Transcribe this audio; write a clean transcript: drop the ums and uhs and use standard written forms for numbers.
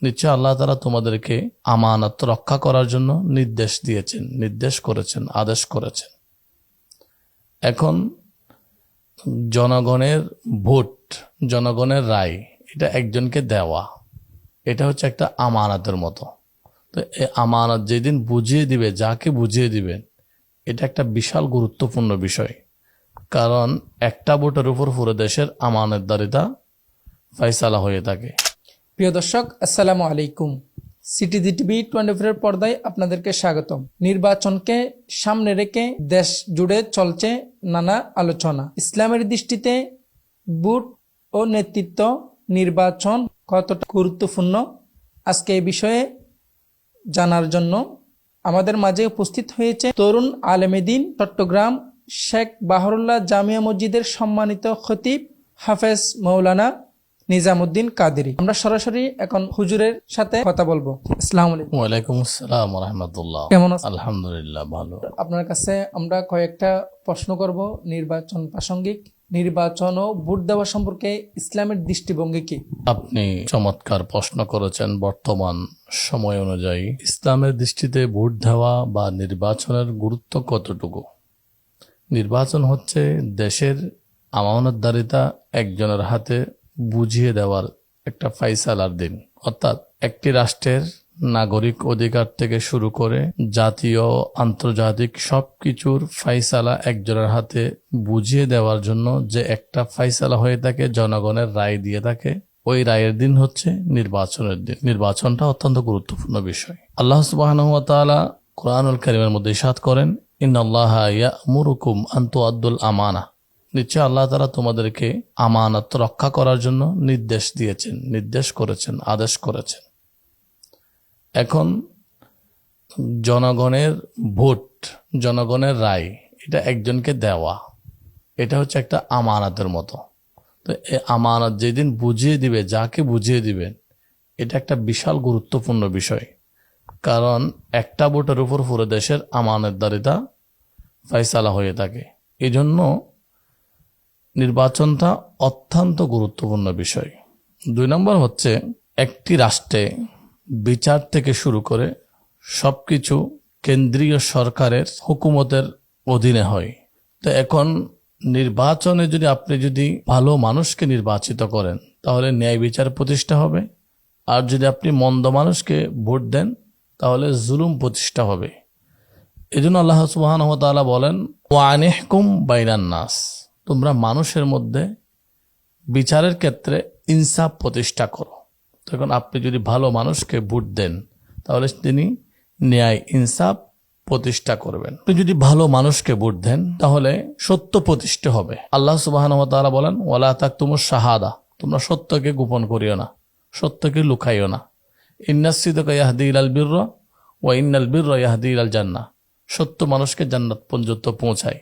নিশ্চয় আল্লাহ তাআলা তোমাদেরকে আমানত রক্ষা করার জন্য নির্দেশ করেছেন, আদেশ করেছেন। এখন জনগণের ভোট, জনগণের রায়, এটা একজনকে দেওয়া, এটা হচ্ছে একটা আমানতের মতো। তো এই আমানত যেদিন বুঝিয়ে দিবে, যাকে বুঝিয়ে দিবেন, এটা একটা বিশাল গুরুত্বপূর্ণ বিষয়। কারণ একটা ভোটের উপর পুরো দেশের আমানতদারিতা ফয়সালা হয়ে থাকে। প্রিয় দর্শক, আসসালামু আলাইকুম। সিটিজি টিভি 24 এর পর্দায় আপনাদেরকে স্বাগতম। নির্বাচনকে সামনে রেখে দেশ জুড়ে চলছে নানা আলোচনা। ইসলামের দৃষ্টিতে ভোট ও নেতৃত্ব নির্বাচন কতটা গুরুত্বপূর্ণ, আজকে এই বিষয়ে জানার জন্য আমাদের মাঝে উপস্থিত হয়েছে তরুণ আলেমে দ্বীন, চট্টগ্রাম শেখ বাহরুল্লাহ জামিয়া মসজিদের সম্মানিত খতিব হাফেজ মাওলানা নিজামুদ্দিন কাদেরী। আমরা সরাসরি এখন হুজুরের সাথে কথা বলবো। আসসালামু আলাইকুম। ওয়ালাইকুম আসসালাম ওয়া রাহমাতুল্লাহ। কেমন আছেন? আলহামদুলিল্লাহ, ভালো। আপনার কাছে আমরা কয়েকটা প্রশ্ন করব নির্বাচন প্রাসঙ্গিক। নির্বাচন ও ভোট দেওয়া সম্পর্কে ইসলামের দৃষ্টিভঙ্গি কি? আপনি চমৎকার প্রশ্ন করেছেন। বর্তমান সময় অনুযায়ী ইসলামের দৃষ্টিতে ভোট দেওয়া বা নির্বাচনের গুরুত্ব কতটুকু? নির্বাচন হচ্ছে দেশের আমানতদারিতা একজনের হাতে বুঝিয়ে দেওয়ার একটা ফাইসালার দিন। অর্থাৎ একটি রাষ্ট্রের নাগরিক অধিকার থেকে শুরু করে জাতীয় আন্তর্জাতিক সবকিছুর ফাইসালা একজনের হাতে বুঝিয়ে দেওয়ার জন্য যে একটা ফাইসালা হয়ে থাকে, জনগণের রায় দিয়ে থাকে, ওই রায়ের দিন হচ্ছে নির্বাচনের দিন। নির্বাচনটা অত্যন্ত গুরুত্বপূর্ণ বিষয়। আল্লাহ সুবহানাহু ওয়া তাআলা কুরআনুল কারীমের মধ্যে ইরশাদ করেন, ইন্নাল্লাহা ইয়া'মুরুকুম আন তুআদ্দুল আমানা। নিশ্চয় আল্লাহ তাআলা তোমাদেরকে আমানত রক্ষা করার জন্য নির্দেশ করেছেন, আদেশ করেছেন। এখন জনগণের ভোট, জনগণের রায়, এটা একজনকে দেওয়া, এটা হচ্ছে একটা আমানতের মতো। তো এই আমানত যেদিন বুঝিয়ে দিবে, যাকে বুঝিয়ে দিবেন, এটা একটা বিশাল গুরুত্বপূর্ণ বিষয়। কারণ একটা ভোটের উপর পুরো দেশের আমানতদারিতা ফয়সালা হয়ে থাকে। এই জন্য নির্বাচনটা অত্যন্ত গুরুত্বপূর্ণ বিষয়। 2 নম্বর হচ্ছে, একটি রাষ্ট্রে বিচার থেকে শুরু করে সবকিছু কেন্দ্রীয় সরকারের হুকুমতের অধীনে হয়। তো এখন নির্বাচনে আপনি যদি ভালো মানুষকে নির্বাচিত করেন, তাহলে ন্যায় বিচার প্রতিষ্ঠা হবে। আর যদি আপনি মন্দ মানুষকে ভোট দেন, তাহলে জুলুম প্রতিষ্ঠা হবে। এজন্য আল্লাহ সুবহানাহু ওয়া তাআলা বলেন, ওয়া আনিহকুম বাইনান নাস, তোমরা মানুষের মধ্যে বিচারের ক্ষেত্রে ইনসাফ প্রতিষ্ঠা করো। তখন আপনি যদি ভালো মানুষকে ভোট দেন, তাহলে তিনি ন্যায় ইনসাফ প্রতিষ্ঠা করবেন। আপনি যদি ভালো মানুষকে ভোট দেন, তাহলে সত্য প্রতিষ্ঠা হবে। আল্লাহ সুবহানাহু ওয়া তাআলা বলেন, ওয়ালা তাকতুমুশ শাহাদা, তোমরা সত্যকে গোপন করিও না, সত্যকে লুকাইও না। ইন্নাস সিদকা ইয়াহদি ইলাল বিররা ওয়া ইন্নাল বিররা ইয়াহদি ইলাল জান্নাহ, সত্য মানুষকে জান্নাত পর্যন্ত পৌঁছায়।